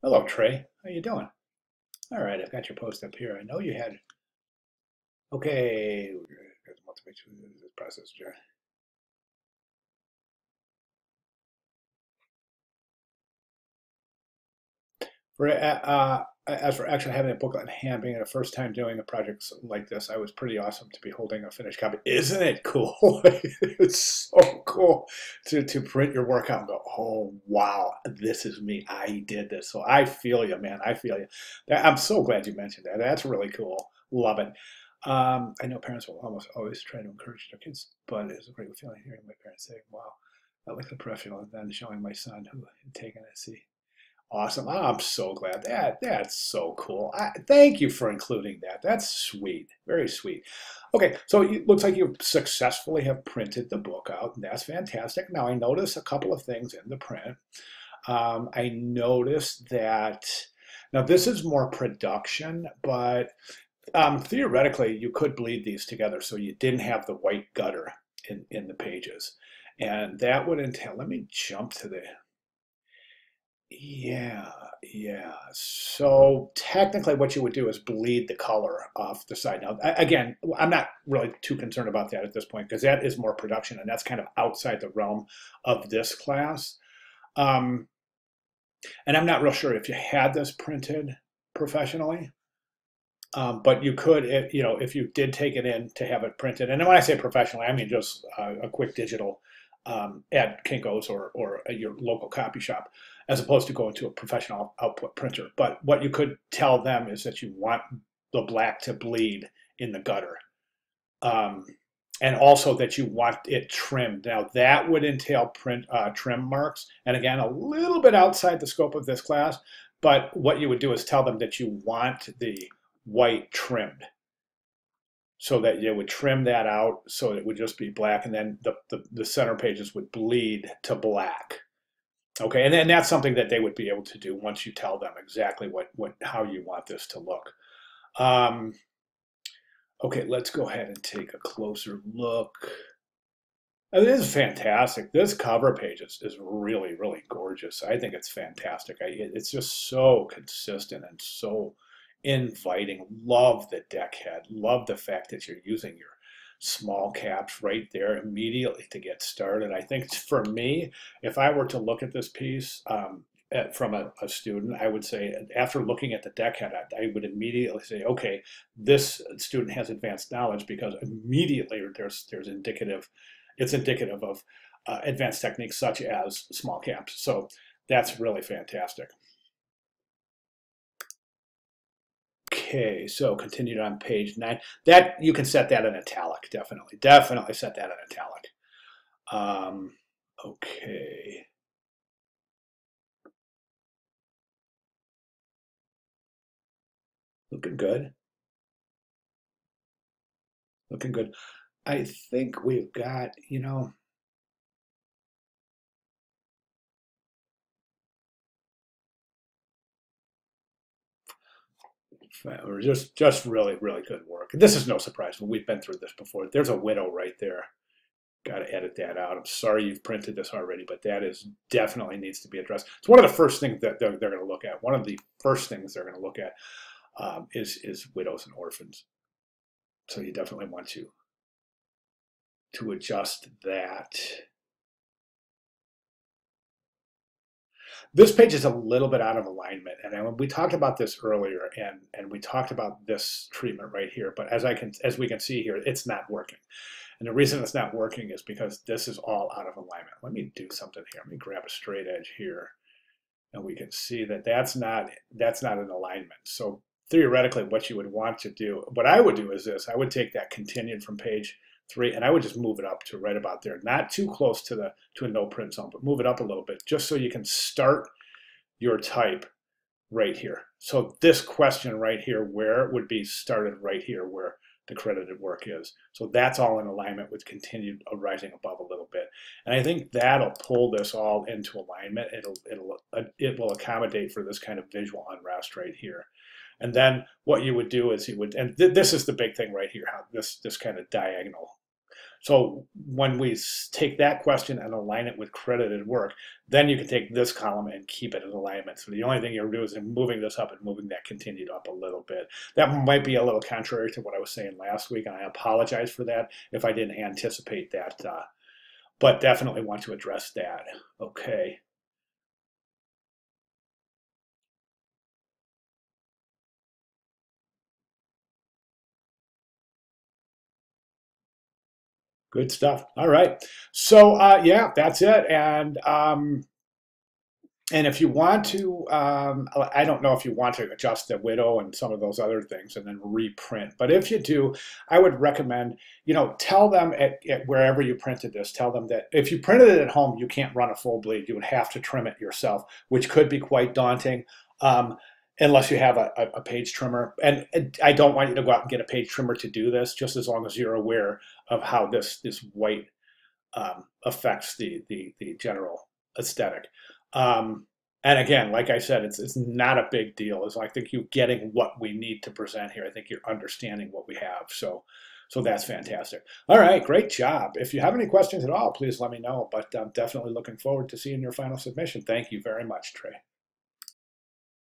Hello, Trey. How you doing? All right, I've got your post up here. I know you had. Okay, there's multiple this process, Jerry. As for actually having a booklet in hand, being the first time doing a project like this, I was pretty awesome to be holding a finished copy. Isn't it cool? It's so cool to print your work out and go, oh wow, this is me. I did this. So I feel you, man. I feel you. I'm so glad you mentioned that. That's really cool. Love it. I know parents will almost always try to encourage their kids, but it's a great feeling hearing my parents say, wow, I like the professional, and then showing my son who had taken it. See, awesome. I'm so glad that's so cool. Thank you for including that. That's sweet. Very sweet. Okay, so it looks like you successfully have printed the book out, and that's fantastic. Now I notice a couple of things in the print. I noticed that now this is more production, but theoretically you could bleed these together so you didn't have the white gutter in the pages. And that would entail, let me jump to the yeah, yeah. So technically, what you would do is bleed the color off the side. Now, again, I'm not really too concerned about that at this point because that is more production and that's kind of outside the realm of this class. Um, and I'm not real sure if you had this printed professionally, but you could, if you did take it in to have it printed. And when I say professionally, I mean just a quick digital at Kinko's or at your local copy shop, as opposed to going to a professional output printer. But what you could tell them is that you want the black to bleed in the gutter. Um, and also that you want it trimmed. Now that would entail trim marks, and again, a little bit outside the scope of this class, but what you would do is tell them that you want the white trimmed so that you would trim that out so it would just be black, and then the center pages would bleed to black. Okay, and then that's something that they would be able to do once you tell them exactly how you want this to look. Um, okay, let's go ahead and take a closer look. It is fantastic. This cover page is really, really gorgeous. I think it's fantastic. It's just so consistent and so inviting. Love the deck head. Love the fact that you're using your small caps right there immediately to get started. I think for me, if I were to look at this piece from a student, I would say after looking at the deck head, I would immediately say, okay, this student has advanced knowledge because immediately there's indicative it's indicative of advanced techniques such as small caps. So that's really fantastic. Okay, so continued on page 9. That you can set that in italic, definitely. Definitely set that in italic. Um, okay. Looking good. Looking good. I think we've got, or just really, really good work. This is no surprise. We've been through this before. There's a widow right there. Got to edit that out. I'm sorry you've printed this already, but that is definitely needs to be addressed. It's one of the first things that they're going to look at. One of the first things they're going to look at is widows and orphans. So you definitely want to adjust that. This page is a little bit out of alignment, and we talked about this earlier, and we talked about this treatment right here. But as we can see here, it's not working. And the reason it's not working is because this is all out of alignment. Let me do something here. Let me grab a straight edge here, and we can see that that's not in alignment. So theoretically, what you would want to do, what I would do is this: I would take that continued from page 3, and I would just move it up to right about there, not too close to a no print zone, but move it up a little bit, just so you can start your type right here. So this question right here, where would be started right here, where the credited work is. So that's all in alignment with continued rising above a little bit. And I think that'll pull this all into alignment. It will accommodate for this kind of visual unrest right here. And then what you would do is and this is the big thing right here, how this kind of diagonal So when we take that question and align it with credited work, then you can take this column and keep it in alignment. So the only thing you're doing is moving this up and moving that continued up a little bit. That might be a little contrary to what I was saying last week, and I apologize for that if I didn't anticipate that, but definitely want to address that. Okay. Good stuff. All right. So yeah, that's it. And if you want to, I don't know if you want to adjust the widow and some of those other things and then reprint. But if you do, I would recommend, tell them at wherever you printed this, tell them that if you printed it at home, you can't run a full bleed. You would have to trim it yourself, which could be quite daunting. Unless you have a page trimmer. And I don't want you to go out and get a page trimmer to do this, just as long as you're aware of how this white affects the general aesthetic. And again, like I said, it's not a big deal. I think you're getting what we need to present here. I think you're understanding what we have. So that's fantastic. All right, great job. If you have any questions at all, please let me know. But I'm definitely looking forward to seeing your final submission. Thank you very much, Trey.